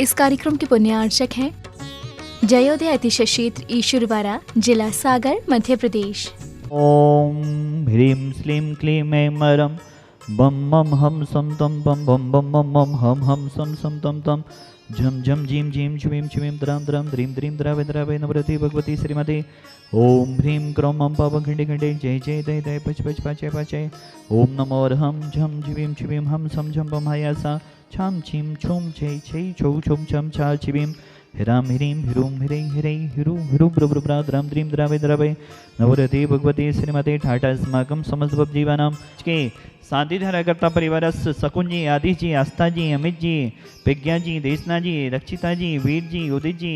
इस कार्यक्रम के पुण्यार्चक हैं जयोदय अतिशय क्षेत्र ईश्वरवाड़ा, जिला सागर, मध्य प्रदेश। ओम ह्रीं श्लीं क्लीं ऐं मरं बम मम हम सम तम बम बम बम मम मम हम सम तम तम झम झम झीम झीम छुवीं छुवीं द्राम द्राम द्रीं द्रीं द्रावे द्रावे नवरति भगवती श्रीमती। ओम ह्रीं क्रों मम पापं खंडे खंडे जय जय दय दय पच पच पाचय पाचय। ओम नमो हम झम झुवीं छुवीं हम सम झम बम हयासा छम छीम छुम छय छय छौ छुम छम छा छिवीं हिराम हिरीं हिरूम हिरै हिरै हिरू हिरू ब्रुब्रुब्रा द्राम द्रीं द्रावे द्रावे नवरति भगवती श्रीमती ठाटा अस्माकं समस्त जीवानां के साधी धाराकर्ता परिवारस सकुन जी, आदि जी, आस्था जी, अमित जी, प्रज्ञा जी, देशना जी, रक्षिता जी, वीर जी, उदित जी,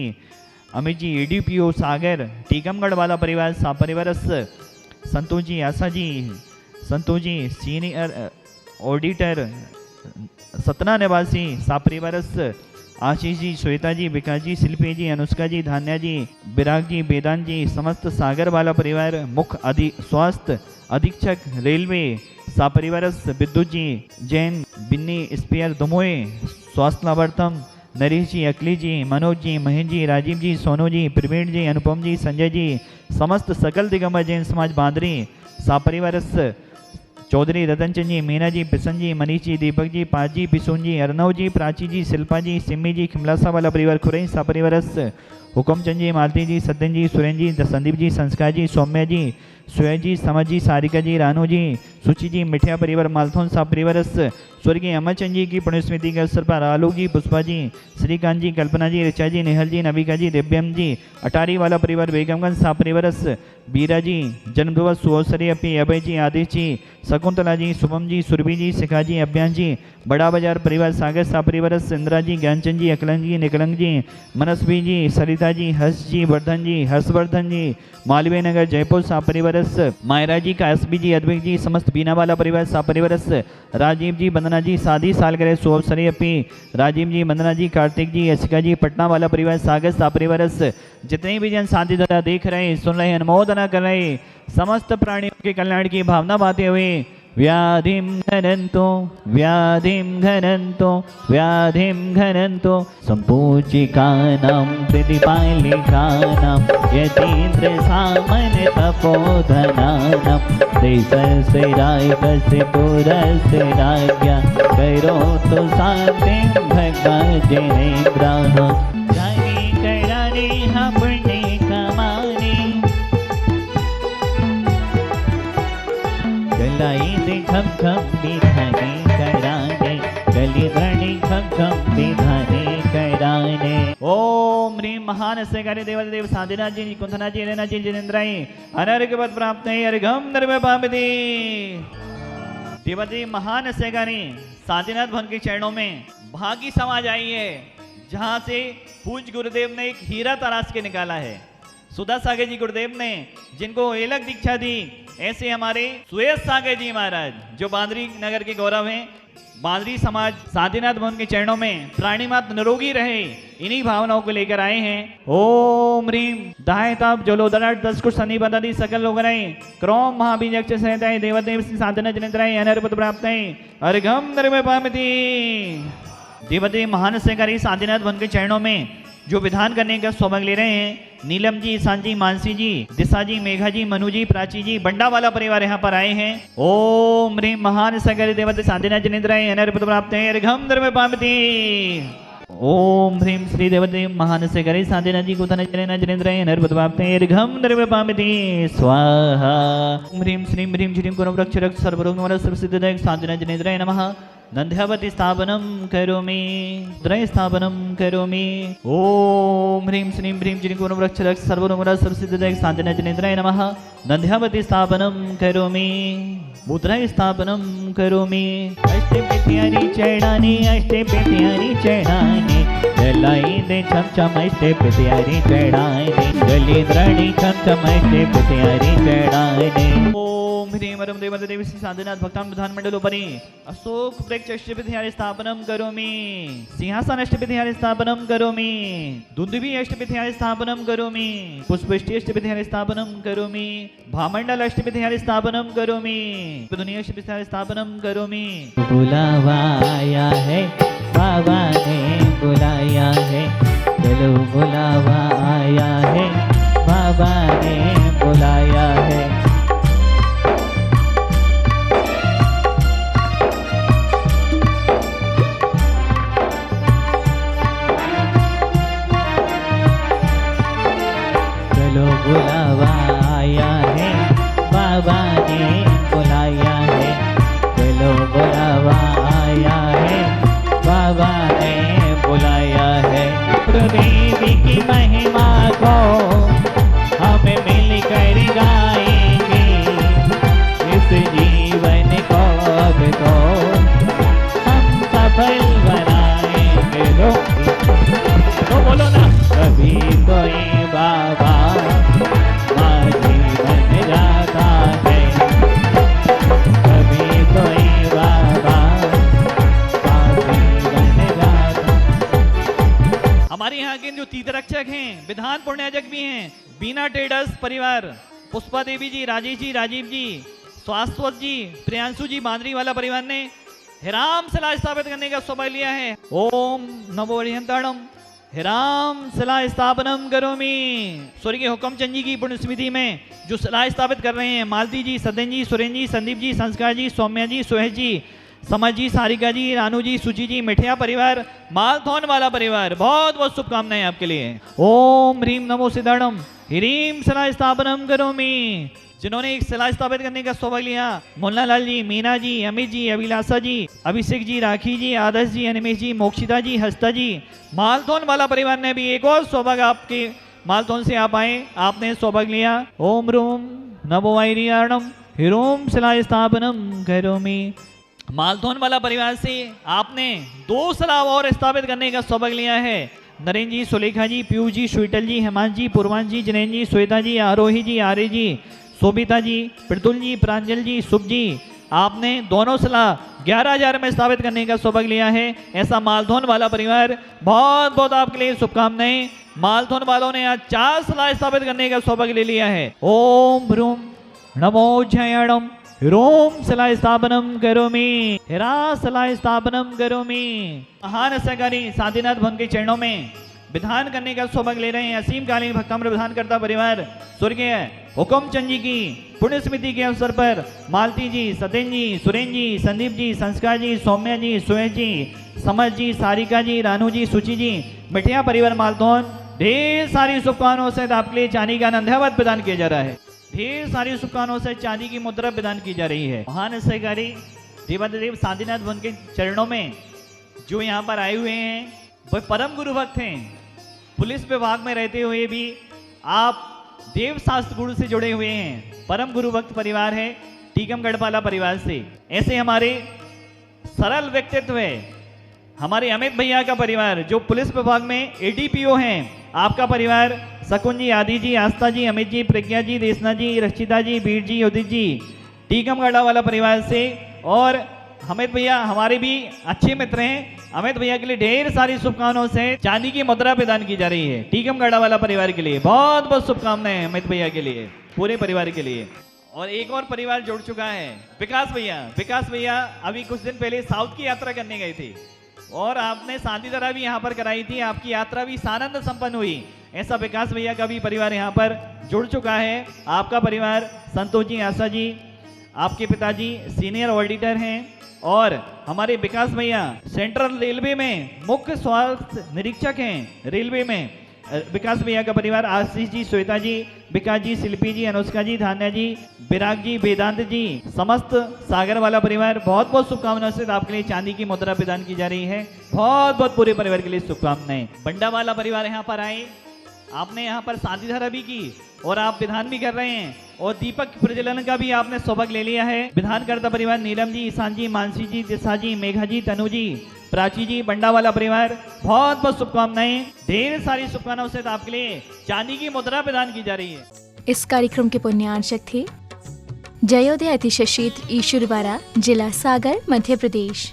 अमित जी, EDPO सागर, टीकमगढ़ वाला परिवार सा परिवारस संतोष जी, आशा जी, संतोष जी, सीनियर ऑडिटर सतना निवासी सा परिवारस आशीष जी, श्वेता जी, विकास जी, शिल्पी जी, अनुष्का जी, धान्या जी, विराग जी, वेदांत जी, समस्त सागर वाला परिवार, मुख्य स्वास्थ्य अधीक्षक रेलवे सा परिवारस विद्युत जी, जैन बिन्नी स्पेयर दुमोए, स्वास्थ्य लाभार्थम नरेश जी, अखिलेश जी, मनोज जी, महेंद्र जी, राजीव जी, सोनू जी, प्रवीण जी, अनुपम जी, संजय जी, समस्त सकल दिगंबर जैन समाज बांदरी सा परिवारस चौधरी रतन चंद जी, मीना जी, पिसन जी, मनीष जी, दीपक जी, पाज जी, पिसुन जी, अर्नव जी, प्राची जी, शिल्पा जी, सिम्मी जी, खिमलासा वाला परिवार खुरई सा परिवारस हुकमचंद जी, मालती जी, सत्यन जी, सुरेंद्र जी, संदीप जी, संस्कार जी, सौम्या जी, सुय जी, समझ जी, सारिका जी, रानू जी, सुचि जी, मिठिया परिवार मालथोन सा परिवारस स्वर्गीय अमरचंद जी की पुण्यस्मृति के अवसर पर आलोक जी, पुष्पा जी, श्रीकांत जी, कल्पना जी, ऋचा जी, नेहल जी, नविका जी, दिव्यम जी, अटारी वाला परिवार बेगमगंज सा परिवारस बीरा जी, जन्मदिवस सुअवसरी अपी अभय जी, आदिश जी, शकुंतला जी, शुभम जी, सुरभि जी, शिखा जी, अभ्यास जी, बड़ा बाजार परिवार सागर सा परिवारस इंदिरा जी, ज्ञानचंद जी, अकलंग जी, निकलंग जी, मनस्वी जी, सरिता जी, हर्ष जी, वर्धन जी, हर्षवर्धन जी, मालवीय नगर जयपुर सा परिवारस मायरा जी, कासबी जी, अद्वैत जी, समस्त बीना वाला परिवार सा परिवारस राजीव जी, वंदना जी, शादी साल करे सुअवसरी अपी राजीव जी, वंदना जी, कार्तिक जी, यशिका जी, पटना वाला परिवार सागर सा परिवारस जितने भी जन शादी द्वारा देख रहे, सुन रहे, अनुमोदना कर रहे, समस्त प्राणियों के कल्याण की भावना बातें हुए व्याधिं घनन्तो व्याधिं घनन्तो व्याधिं घनन्तो सम्पूजिकानां प्रतिपालिकानां यतीन्द्र सामन तपोधनानां देशस्य राजस्य पुरस्य राज्ञा करोतु शान्तिं भगवज्जनेन्द्रः जानी करानी पुण्य कमानी गलाई दे खम खम बिधाने कराने गली धरणी खम खम बिधाने कराने। ओम ह्रीं महान से कार्य देवता देव साधिनाथ जी, कुंथनाथ जी, लेना जी, जिनेन्द्राई अनर्घ पद प्राप्त है अर्घम नर्म पापति। देवदेव महान से कार्य साधिनाथ भवन के चरणों में भागी समाज आई है, जहां से पूज्य गुरुदेव ने एक हीरा तराश के निकाला है। सुधा सागर जी गुरुदेव ने जिनको एलक दीक्षा दी, ऐसे हमारे सुयस सागर जी महाराज जो बांदरी नगर के गौरव हैं, बांदरी समाज साधीनाथ भवन के चरणों में प्राणी मात्र निरोगी रहे, इन्हीं भावनाओं को लेकर आए हैं। ओम ह्रीं दाय ताप जलोदराट 10 कुछ सनी बदादी सकल लोग रहे क्रोम महाबीजक्ष सहताय देवदेव श्री साधना जनित्राय अनर्पद प्राप्त है अर्घम नर्म पामति। देवदेव महान से करी साधीनाथ भवन के चरणों में जो विधान करने का सौभाग्य ले रहे हैं, नीलम जी, सांजी, मानसी जी, दिशा जी, मेघा जी, मनु जी, प्राची जी, बंडा वाला परिवार यहाँ पर आए हैं। ओम ह्रीं महान सगर देवते साधना जनित्राय अनर्पद प्राप्त है अर्घम नर्म पामति। ओम ह्रीं श्री देवदेव महान से करे साधना जी को जनेन्द्राय अनर्पद प्राप्त है अर्घम नर्म पामति स्वाहा। ओम ह्रीं श्रीं ह्रीं श्रीं कुरु वृक्ष रक्ष सर्वरोग सर्वसिद्धिदायक साधना जनेन्द्राय नमः। नंद्यावती स्थापनं करोमि त्रय स्थापनं करोमि। ओम ह्रीं श्रीं ह्रीं श्रीं कुरु वृक्ष रक्ष सर्वरोग सर्वसिद्धिदायक साधना जनेन्द्राय नमः। नंद्यावती स्थापनं करोमि मुद्राय स्थापनं करोमि। अष्टे पित्यानि चरणानि अष्टे पित्यानि चरणानि गलाई दे छम छम अष्टे पित्यानि चरणानि गली द्रणी छम छम अष्टे पित्यानि चरणानि। ओम ह्रीं वरम देवते देवी श्री साधनाथ भक्तान प्रधान मंडलोपरि अशोक वृक्ष अष्टपिथियानि स्थापनं करोमि। सिंहासन अष्टपिथियानि स्थापनं करोमि। दुंदुभि अष्टपिथियानि स्थापनं करोमि। पुष्पष्टि अष्टपिथियानि स्थापनं करोमि। भामंडल अष्टपिथियानि स्थापनं करोमि। दुनिया अष्टपिथियानि स्थापनं करोमि। बुलावा आया है बाबा ने बुलाया है, चलो बुलावा आया है, बाबा ने बुलाया है। चलो बुलावा आया है, बाबा ने बुलाया है, चलो बुलावा आया है, बाबा ने बुलाया है। देवी की महिमा को हम मिलकर गाएंगे, इस जीवन को अब तो हम सफल बनाएंगे। तो बोलो ना, कभी कोई बाबा माझी बन जाता है, कभी कोई बाबा माझी बन जाता। हमारे यहाँ के जो तीर्थरक्षक हैं, विधान पुण्याजक भी हैं, बीना ट्रेडर्स परिवार, पुष्पा देवी जी, राजेश जी, राजीव जी, स्वास्थ्वत जी, प्रियांशु जी, बांदरी वाला परिवार ने हिराम शिला स्थापित करने का सौभाग्य लिया है। ओम नमो हरिहंताणम हिराम शिला स्थापनम करोमि। स्वर्गीय हुक्मचंद जी की पुण्य स्मृति में जो शिला स्थापित कर रहे हैं, मालती जी, सदन जी, सुरेंद्र जी, संदीप जी, संस्कार जी, सौम्या जी, सुहेश जी, समझ जी, सारिका जी, रानू जी, सुची जी, मिठिया परिवार, मालथौन वाला परिवार, बहुत बहुत शुभकामनाएं आपके लिए। ओम ह्रीम नमो सिद्धाणम ह्रीम शिला स्थापनम करोमि। जिन्होंने एक शिला स्थापित करने का सौभाग्य लिया, मुन्ना लाल जी, मीना जी, अमित जी, अभिलाषा जी, अभिषेक जी, राखी जी, आदर्श जी, अनिमेश जी, मोक्षिता जी, हस्ता जी, मालथौन वाला परिवार ने भी एक और सौभाग्य, आपके मालथौन से आप आए, आपने सौभाग्य लिया। ओम रूम नमो वैरियाणम हिरोम शिला स्थापनम करोमि। मालथौन वाला परिवार से आपने 2 शिला और स्थापित करने का सौभाग्य लिया है। नरेंद्र जी, सुलेखा जी, पीयूष जी, स्वीटल जी, हेमांत जी, पूर्वांश जी, जिनेन्द्र जी, श्वेता जी, आरोही जी, आर्य जी, शोभिता जी, प्रतुल जी, प्रांजल जी, शुभ जी, आपने दोनों शिला 11,000 में स्थापित करने का सौभाग्य लिया है। ऐसा मालथौन वाला परिवार, बहुत बहुत आपके लिए शुभकामनाएं। मालथौन वालों ने आज 4 शिला स्थापित करने का सौभाग्य ले लिया है। ओम ह्रूम नमो जयाणम हिरोम शिला स्थापनम करोमि, हिरा शिला स्थापनम करोमि। महान सहकारी साधीनाथ भवन के चरणों में विधान करने का सौभाग्य ले रहे हैं असीम कालीन भक्ताम्र विधान करता परिवार, स्वर्गीय हुक्मचंद जी की पुण्य स्मृति के अवसर पर मालती जी, सतेन जी, सुरेंद्र जी, संदीप जी, संस्कार जी, सौम्या जी, सुहेश जी, समझ जी, सारिका जी, रानू जी, सुची जी, मिठिया परिवार मालथौन, ढेर सारी शुभकामनाओं से आपके लिए चांदी का नंध्यावत प्रदान किया जा रहा है। ढेर सारी शुभकामनाओं से चांदी की मुद्रा प्रदान की जा रही है। महान सहकारी देवाधिदेव साधीनाथ भवन के चरणों में जो यहाँ पर आए हुए हैं वह परम गुरु भक्त हैं। पुलिस विभाग में रहते हुए भी आप देव शास्त्र गुरु से जुड़े हुए हैं। परम गुरु भक्त परिवार है टीकमगढ़पाला परिवार से। ऐसे हमारे सरल व्यक्तित्व है हमारे अमित भैया का परिवार जो पुलिस विभाग में एडीपीओ हैं। आपका परिवार शकुन जी, आदि जी, आस्था जी, अमित जी, प्रज्ञा जी, देशना जी, रक्षिता जी, बीर जी, उदित जी, टीकमगढ़ वाला परिवार से। और अमित भैया हमारे भी अच्छे मित्र हैं। अमित भैया के लिए ढेर सारी शुभकामनाओं से चांदी की मुद्रा प्रदान की जा रही है टीकमगढ़ वाला परिवार के लिए। बहुत बहुत शुभकामनाएं अमित भैया के लिए, पूरे परिवार के लिए। और एक और परिवार जुड़ चुका है, विकास भैया। विकास भैया अभी कुछ दिन पहले साउथ की यात्रा करने गए थे और आपने शादी तरह भी यहाँ पर कराई थी। आपकी यात्रा भी सानंद संपन्न हुई। ऐसा विकास भैया का भी परिवार यहाँ पर जुड़ चुका है। आपका परिवार संतोष जी, आशा जी, आपके पिताजी सीनियर ऑडिटर हैं और हमारे विकास भैया सेंट्रल रेलवे में मुख्य स्वास्थ्य निरीक्षक हैं रेलवे में। विकास भैया का परिवार आशीष जी, श्वेता जी, विकास जी, शिल्पी जी, अनुष्का जी, धान्या जी, विराग जी, वेदांत जी, समस्त सागर वाला परिवार, बहुत बहुत शुभकामनाओं से आपके लिए चांदी की मुद्रा प्रदान की जा रही है। बहुत बहुत पूरे परिवार के लिए शुभकामनाएं। बंडा वाला परिवार यहाँ पर आए, आपने यहाँ पर शादी धारा भी की और आप विधान भी कर रहे हैं और दीपक प्रज्वलन का भी आपने सौभाग्य ले लिया है। विधान करता परिवार नीलम जी, ईशान जी, मानसी जी, दिशा जी, मेघा जी, तनु जी, प्राची जी, बंडा वाला परिवार, बहुत बहुत शुभकामनाएं। ढेर सारी शुभकामनाओं से आपके लिए चांदी की मुद्रा प्रदान की जा रही है। इस कार्यक्रम के पुण्यार्चक थे जयोदय अतिशय क्षेत्र ईश्वरवाड़ा, जिला सागर, मध्य प्रदेश।